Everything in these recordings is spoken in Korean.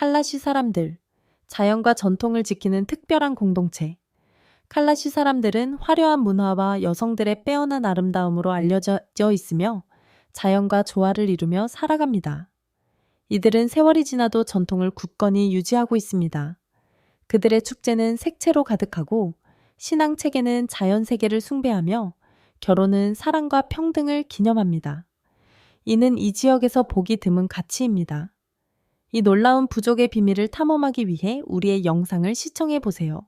칼라시 사람들, 자연과 전통을 지키는 특별한 공동체. 칼라시 사람들은 화려한 문화와 여성들의 빼어난 아름다움으로 알려져 있으며 자연과 조화를 이루며 살아갑니다. 이들은 세월이 지나도 전통을 굳건히 유지하고 있습니다. 그들의 축제는 색채로 가득하고 신앙 체계는 자연 세계를 숭배하며 결혼은 사랑과 평등을 기념합니다. 이는 이 지역에서 보기 드문 가치입니다. 이 놀라운 부족의 비밀을 탐험하기 위해 우리의 영상을 시청해 보세요.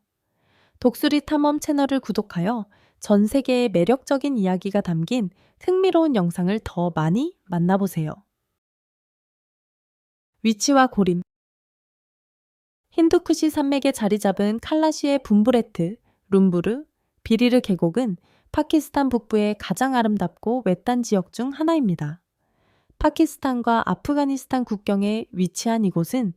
독수리 탐험 채널을 구독하여 전 세계의 매력적인 이야기가 담긴 흥미로운 영상을 더 많이 만나보세요. 위치와 고림. 힌두쿠시 산맥에 자리 잡은 칼라시의 분부레트, 룸부르, 비리르 계곡은 파키스탄 북부의 가장 아름답고 외딴 지역 중 하나입니다. 파키스탄과 아프가니스탄 국경에 위치한 이곳은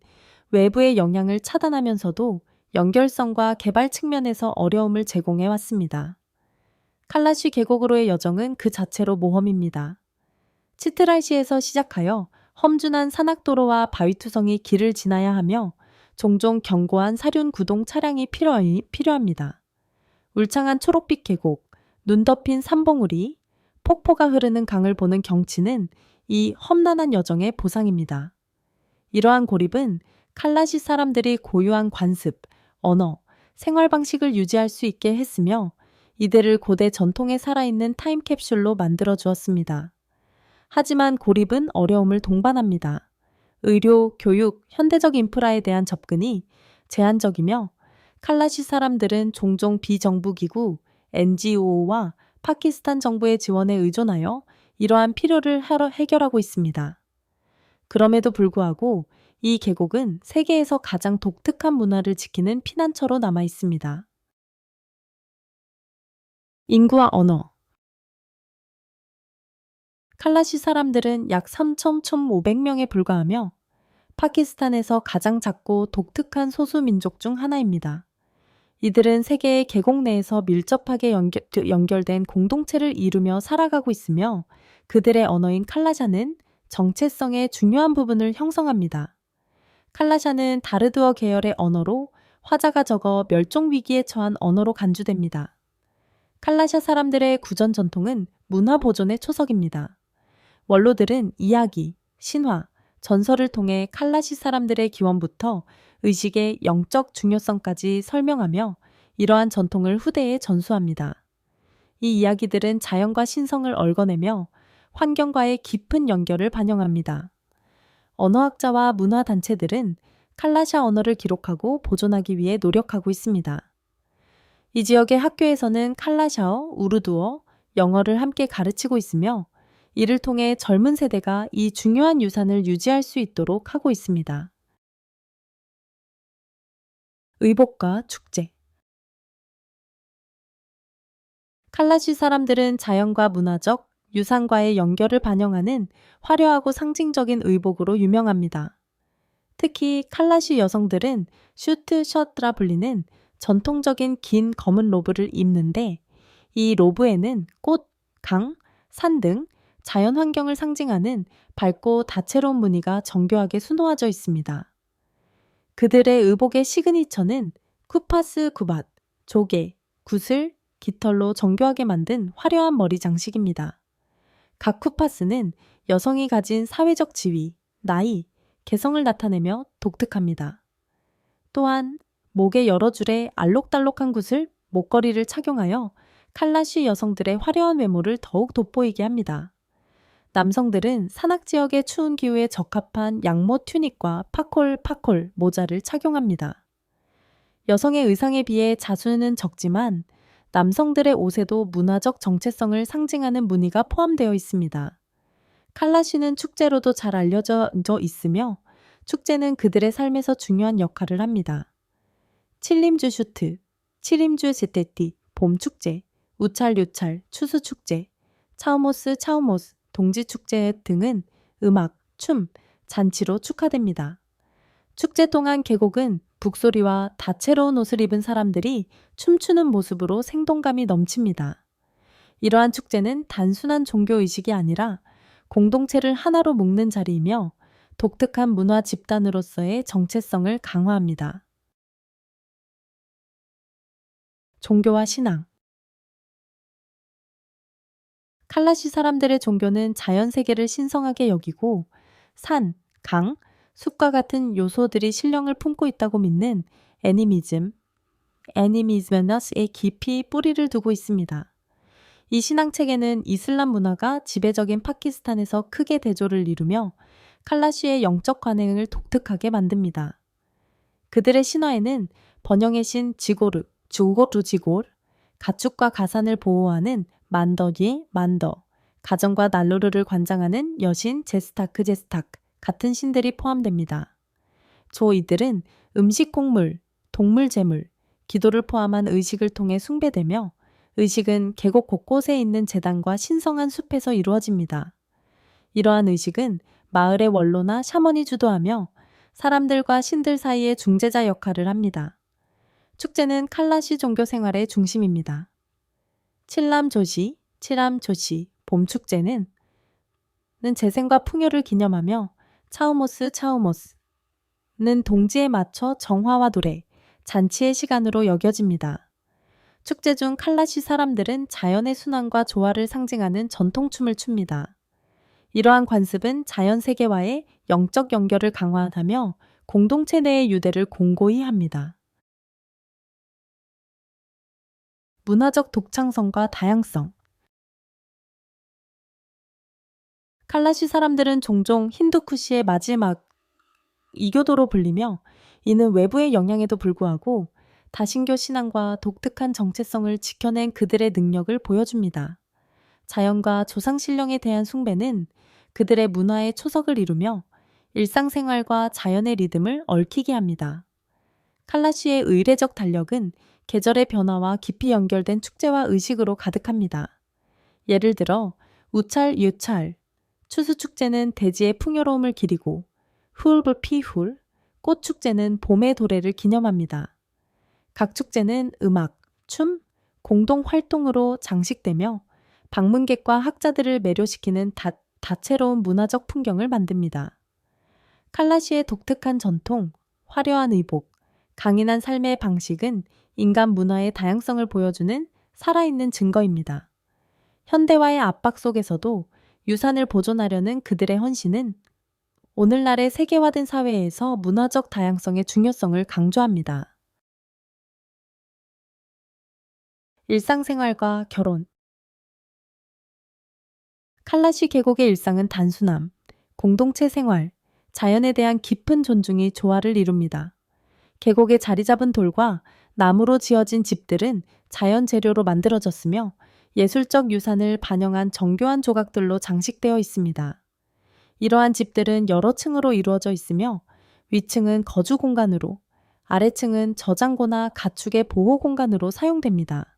외부의 영향을 차단하면서도 연결성과 개발 측면에서 어려움을 제공해 왔습니다. 칼라시 계곡으로의 여정은 그 자체로 모험입니다. 치트랄시에서 시작하여 험준한 산악도로와 바위투성이 길을 지나야 하며 종종 견고한 사륜 구동 차량이 필요합니다. 울창한 초록빛 계곡, 눈 덮인 산봉우리, 폭포가 흐르는 강을 보는 경치는 이 험난한 여정의 보상입니다. 이러한 고립은 칼라시 사람들이 고유한 관습, 언어, 생활 방식을 유지할 수 있게 했으며 이들을 고대 전통에 살아있는 타임캡슐로 만들어 주었습니다. 하지만 고립은 어려움을 동반합니다. 의료, 교육, 현대적 인프라에 대한 접근이 제한적이며 칼라시 사람들은 종종 비정부기구, NGO와 파키스탄 정부의 지원에 의존하여 이러한 필요를 해결하고 있습니다. 그럼에도 불구하고 이 계곡은 세계에서 가장 독특한 문화를 지키는 피난처로 남아 있습니다. 인구와 언어. 칼라시 사람들은 약 3,500명에 불과하며 파키스탄에서 가장 작고 독특한 소수민족 중 하나입니다. 이들은 세계의 계곡 내에서 밀접하게 연결된 공동체를 이루며 살아가고 있으며 그들의 언어인 칼라샤는 정체성의 중요한 부분을 형성합니다. 칼라샤는 다르드어 계열의 언어로 화자가 적어 멸종 위기에 처한 언어로 간주됩니다. 칼라샤 사람들의 구전 전통은 문화 보존의 초석입니다. 원로들은 이야기, 신화, 전설을 통해 칼라시 사람들의 기원부터 의식의 영적 중요성까지 설명하며 이러한 전통을 후대에 전수합니다. 이 이야기들은 자연과 신성을 얽어내며 환경과의 깊은 연결을 반영합니다. 언어학자와 문화단체들은 칼라샤 언어를 기록하고 보존하기 위해 노력하고 있습니다. 이 지역의 학교에서는 칼라샤어, 우르두어, 영어를 함께 가르치고 있으며 이를 통해 젊은 세대가 이 중요한 유산을 유지할 수 있도록 하고 있습니다. 의복과 축제. 칼라시 사람들은 자연과 문화적, 유산과의 연결을 반영하는 화려하고 상징적인 의복으로 유명합니다. 특히 칼라시 여성들은 슈트 셔츠라 불리는 전통적인 긴 검은 로브를 입는데 이 로브에는 꽃, 강, 산 등 자연 환경을 상징하는 밝고 다채로운 무늬가 정교하게 수놓아져 있습니다. 그들의 의복의 시그니처는 쿠파스 구밧, 조개, 구슬, 깃털로 정교하게 만든 화려한 머리 장식입니다. 각 쿠파스는 여성이 가진 사회적 지위, 나이, 개성을 나타내며 독특합니다. 또한 목의 여러 줄의 알록달록한 구슬, 목걸이를 착용하여 칼라시 여성들의 화려한 외모를 더욱 돋보이게 합니다. 남성들은 산악지역의 추운 기후에 적합한 양모 튜닉과 파콜 모자를 착용합니다. 여성의 의상에 비해 자수는 적지만 남성들의 옷에도 문화적 정체성을 상징하는 무늬가 포함되어 있습니다. 칼라시는 축제로도 잘 알려져 있으며 축제는 그들의 삶에서 중요한 역할을 합니다. 칠림주 슈트, 칠림주 제테티, 봄축제, 우찰 추수축제, 차우모스, 동지축제 등은 음악, 춤, 잔치로 축하됩니다. 축제 동안 계곡은 북소리와 다채로운 옷을 입은 사람들이 춤추는 모습으로 생동감이 넘칩니다. 이러한 축제는 단순한 종교의식이 아니라 공동체를 하나로 묶는 자리이며 독특한 문화 집단으로서의 정체성을 강화합니다. 종교와 신앙. 칼라시 사람들의 종교는 자연 세계를 신성하게 여기고 산, 강, 숲과 같은 요소들이 신령을 품고 있다고 믿는 애니미즘에 깊이 뿌리를 두고 있습니다. 이 신앙체계는 이슬람 문화가 지배적인 파키스탄에서 크게 대조를 이루며 칼라시의 영적 관행을 독특하게 만듭니다. 그들의 신화에는 번영의 신 지고르, 지골, 가축과 가산을 보호하는 만더, 가정과 난로르를 관장하는 여신 제스타크 같은 신들이 포함됩니다. 이들은 음식 곡물, 동물 제물, 기도를 포함한 의식을 통해 숭배되며 의식은 계곡 곳곳에 있는 제단과 신성한 숲에서 이루어집니다. 이러한 의식은 마을의 원로나 샤먼이 주도하며 사람들과 신들 사이의 중재자 역할을 합니다. 축제는 칼라시 종교 생활의 중심입니다. 칠람조시, 봄 축제는 재생과 풍요를 기념하며 차우모스는 동지에 맞춰 정화와 노래, 잔치의 시간으로 여겨집니다. 축제 중 칼라시 사람들은 자연의 순환과 조화를 상징하는 전통춤을 춥니다. 이러한 관습은 자연 세계와의 영적 연결을 강화하며 공동체 내의 유대를 공고히 합니다. 문화적 독창성과 다양성. 칼라시 사람들은 종종 힌두쿠시의 마지막 이교도로 불리며 이는 외부의 영향에도 불구하고 다신교 신앙과 독특한 정체성을 지켜낸 그들의 능력을 보여줍니다. 자연과 조상신령에 대한 숭배는 그들의 문화의 초석을 이루며 일상생활과 자연의 리듬을 얽히게 합니다. 칼라시의 의례적 달력은 계절의 변화와 깊이 연결된 축제와 의식으로 가득합니다. 예를 들어 유찰, 추수축제는 대지의 풍요로움을 기리고 훌불피훌, 꽃축제는 봄의 도래를 기념합니다. 각 축제는 음악, 춤, 공동활동으로 장식되며 방문객과 학자들을 매료시키는 다채로운 문화적 풍경을 만듭니다. 칼라시의 독특한 전통, 화려한 의복, 강인한 삶의 방식은 인간 문화의 다양성을 보여주는 살아있는 증거입니다. 현대화의 압박 속에서도 유산을 보존하려는 그들의 헌신은 오늘날의 세계화된 사회에서 문화적 다양성의 중요성을 강조합니다. 일상생활과 결혼. 칼라시 계곡의 일상은 단순함, 공동체 생활, 자연에 대한 깊은 존중이 조화를 이룹니다. 계곡에 자리 잡은 돌과 나무로 지어진 집들은 자연 재료로 만들어졌으며 예술적 유산을 반영한 정교한 조각들로 장식되어 있습니다. 이러한 집들은 여러 층으로 이루어져 있으며 위층은 거주 공간으로, 아래층은 저장고나 가축의 보호 공간으로 사용됩니다.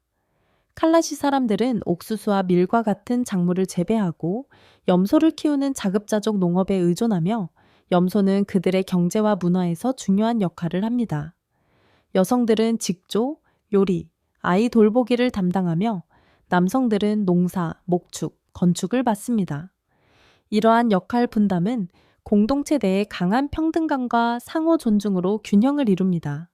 칼라시 사람들은 옥수수와 밀과 같은 작물을 재배하고 염소를 키우는 자급자족 농업에 의존하며 염소는 그들의 경제와 문화에서 중요한 역할을 합니다. 여성들은 직조, 요리, 아이 돌보기를 담당하며 남성들은 농사, 목축, 건축을 맡습니다. 이러한 역할 분담은 공동체 내의 강한 평등감과 상호 존중으로 균형을 이룹니다.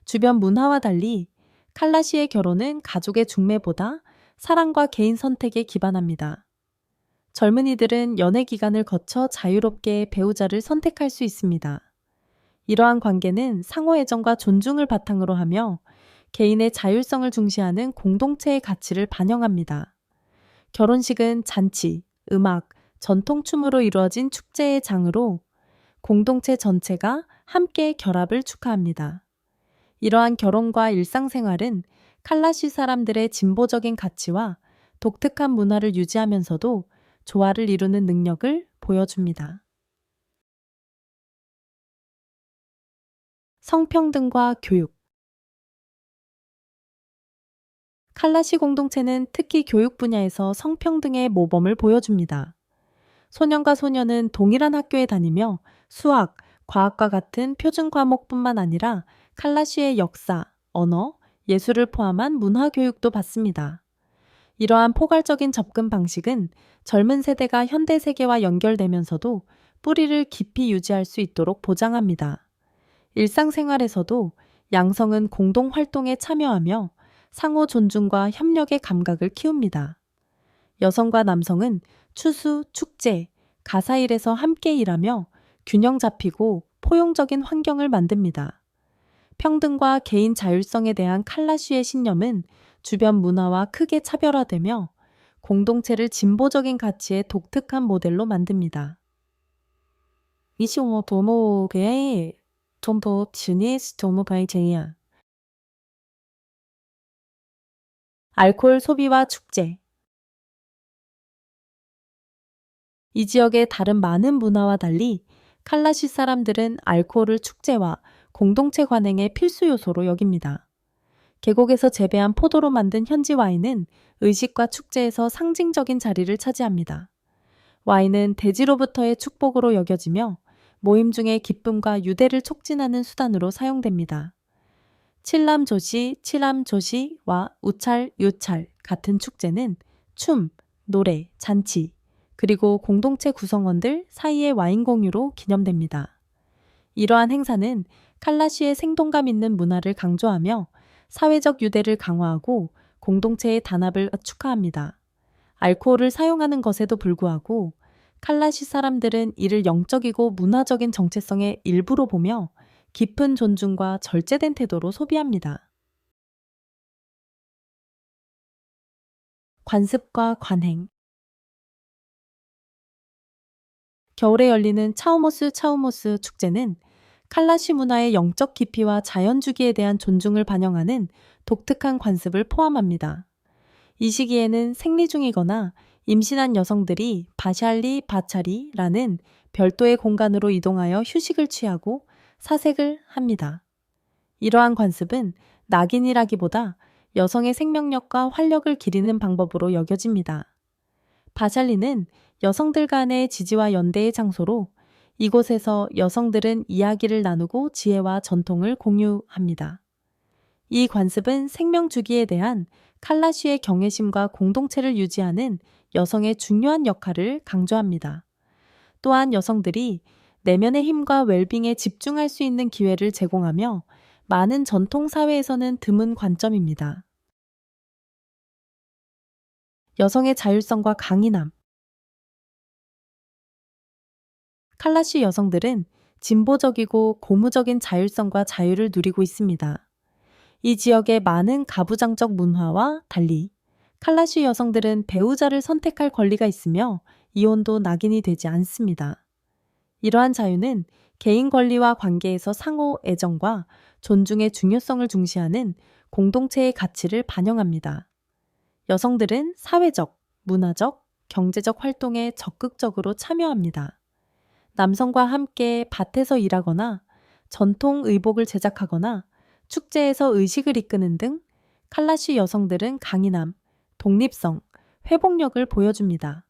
주변 문화와 달리 칼라시의 결혼은 가족의 중매보다 사랑과 개인 선택에 기반합니다. 젊은이들은 연애 기간을 거쳐 자유롭게 배우자를 선택할 수 있습니다. 이러한 관계는 상호애정과 존중을 바탕으로 하며 개인의 자율성을 중시하는 공동체의 가치를 반영합니다. 결혼식은 잔치, 음악, 전통춤으로 이루어진 축제의 장으로 공동체 전체가 함께 결합을 축하합니다. 이러한 결혼과 일상생활은 칼라시 사람들의 진보적인 가치와 독특한 문화를 유지하면서도 조화를 이루는 능력을 보여줍니다. 성평등과 교육. 칼라시 공동체는 특히 교육 분야에서 성평등의 모범을 보여줍니다. 소년과 소녀는 동일한 학교에 다니며 수학, 과학과 같은 표준 과목뿐만 아니라 칼라시의 역사, 언어, 예술을 포함한 문화 교육도 받습니다. 이러한 포괄적인 접근 방식은 젊은 세대가 현대 세계와 연결되면서도 뿌리를 깊이 유지할 수 있도록 보장합니다. 일상생활에서도 양성은 공동 활동에 참여하며 상호 존중과 협력의 감각을 키웁니다. 여성과 남성은 추수, 축제, 가사일에서 함께 일하며 균형 잡히고 포용적인 환경을 만듭니다. 평등과 개인 자율성에 대한 칼라쉬의 신념은 주변 문화와 크게 차별화되며 공동체를 진보적인 가치의 독특한 모델로 만듭니다. 이시오 도모의 전부 즈니스 도모바이제이야. 알코올 소비와 축제. 이 지역의 다른 많은 문화와 달리 칼라시 사람들은 알코올을 축제와 공동체 관행의 필수 요소로 여깁니다. 계곡에서 재배한 포도로 만든 현지 와인은 의식과 축제에서 상징적인 자리를 차지합니다. 와인은 대지로부터의 축복으로 여겨지며 모임 중의 기쁨과 유대를 촉진하는 수단으로 사용됩니다. 칠람조시, 칠람조시와 우찰, 유찰 같은 축제는 춤, 노래, 잔치, 그리고 공동체 구성원들 사이의 와인 공유로 기념됩니다. 이러한 행사는 칼라시의 생동감 있는 문화를 강조하며 사회적 유대를 강화하고 공동체의 단합을 축하합니다. 알코올을 사용하는 것에도 불구하고 칼라시 사람들은 이를 영적이고 문화적인 정체성의 일부로 보며 깊은 존중과 절제된 태도로 소비합니다. 관습과 관행. 겨울에 열리는 차우모스 축제는 칼라시 문화의 영적 깊이와 자연주기에 대한 존중을 반영하는 독특한 관습을 포함합니다. 이 시기에는 생리 중이거나 임신한 여성들이 바샬리 바차리라는 별도의 공간으로 이동하여 휴식을 취하고 사색을 합니다. 이러한 관습은 낙인이라기보다 여성의 생명력과 활력을 기리는 방법으로 여겨집니다. 바샬리는 여성들 간의 지지와 연대의 장소로 이곳에서 여성들은 이야기를 나누고 지혜와 전통을 공유합니다. 이 관습은 생명 주기에 대한 칼라시의 경외심과 공동체를 유지하는 여성의 중요한 역할을 강조합니다. 또한 여성들이 내면의 힘과 웰빙에 집중할 수 있는 기회를 제공하며 많은 전통 사회에서는 드문 관점입니다. 여성의 자율성과 강인함. 칼라시 여성들은 진보적이고 고무적인 자율성과 자유를 누리고 있습니다. 이 지역의 많은 가부장적 문화와 달리 칼라시 여성들은 배우자를 선택할 권리가 있으며 이혼도 낙인이 되지 않습니다. 이러한 자유는 개인 권리와 관계에서 상호 애정과 존중의 중요성을 중시하는 공동체의 가치를 반영합니다. 여성들은 사회적, 문화적, 경제적 활동에 적극적으로 참여합니다. 남성과 함께 밭에서 일하거나 전통 의복을 제작하거나 축제에서 의식을 이끄는 등 칼라시 여성들은 강인함, 독립성, 회복력을 보여줍니다.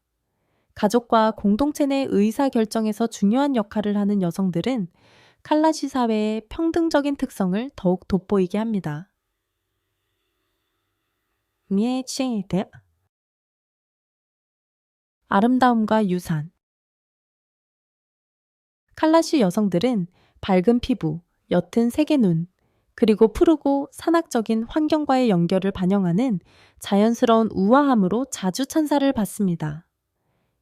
가족과 공동체 내 의사결정에서 중요한 역할을 하는 여성들은 칼라시 사회의 평등적인 특성을 더욱 돋보이게 합니다. 아름다움과 유산. 칼라시 여성들은 밝은 피부, 옅은 색의 눈, 그리고 푸르고 산악적인 환경과의 연결을 반영하는 자연스러운 우아함으로 자주 찬사를 받습니다.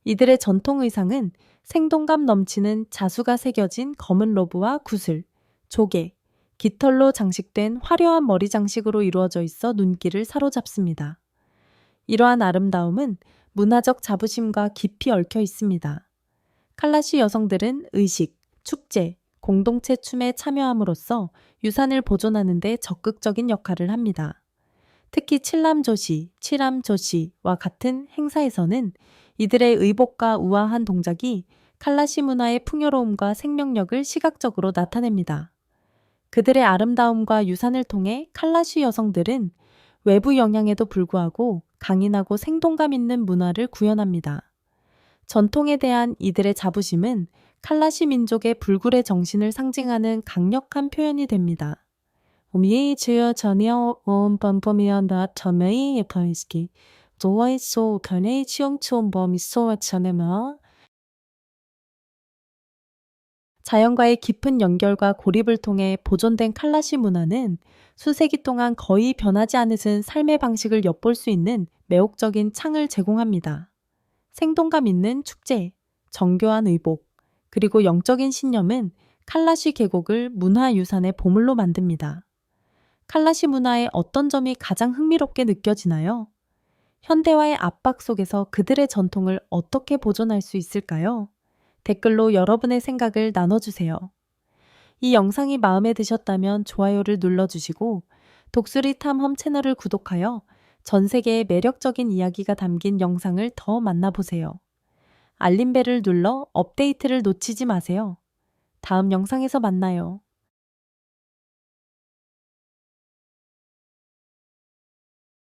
이들의 전통 의상은 생동감 넘치는 자수가 새겨진 검은 로브와 구슬, 조개, 깃털로 장식된 화려한 머리 장식으로 이루어져 있어 눈길을 사로잡습니다. 이러한 아름다움은 문화적 자부심과 깊이 얽혀 있습니다. 칼라시 여성들은 의식, 축제, 공동체 춤에 참여함으로써 유산을 보존하는 데 적극적인 역할을 합니다. 특히 칠람조시와 같은 행사에서는 이들의 의복과 우아한 동작이 칼라시 문화의 풍요로움과 생명력을 시각적으로 나타냅니다. 그들의 아름다움과 유산을 통해 칼라시 여성들은 외부 영향에도 불구하고 강인하고 생동감 있는 문화를 구현합니다. 전통에 대한 이들의 자부심은 칼라시 민족의 불굴의 정신을 상징하는 강력한 표현이 됩니다. 우미의 전혀 온 범범이었다 터메이 예파이스키 조와이소 변의 치용치온 범이 소와 차네마 자연과의 깊은 연결과 고립을 통해 보존된 칼라시 문화는 수세기 동안 거의 변하지 않으신 삶의 방식을 엿볼 수 있는 매혹적인 창을 제공합니다. 생동감 있는 축제, 정교한 의복, 그리고 영적인 신념은 칼라시 계곡을 문화유산의 보물로 만듭니다. 칼라시 문화의 어떤 점이 가장 흥미롭게 느껴지나요? 현대화의 압박 속에서 그들의 전통을 어떻게 보존할 수 있을까요? 댓글로 여러분의 생각을 나눠주세요. 이 영상이 마음에 드셨다면 좋아요를 눌러주시고 독수리 탐험 채널을 구독하여 전 세계의 매력적인 이야기가 담긴 영상을 더 만나보세요. 알림벨을 눌러 업데이트를 놓치지 마세요. 다음 영상에서 만나요.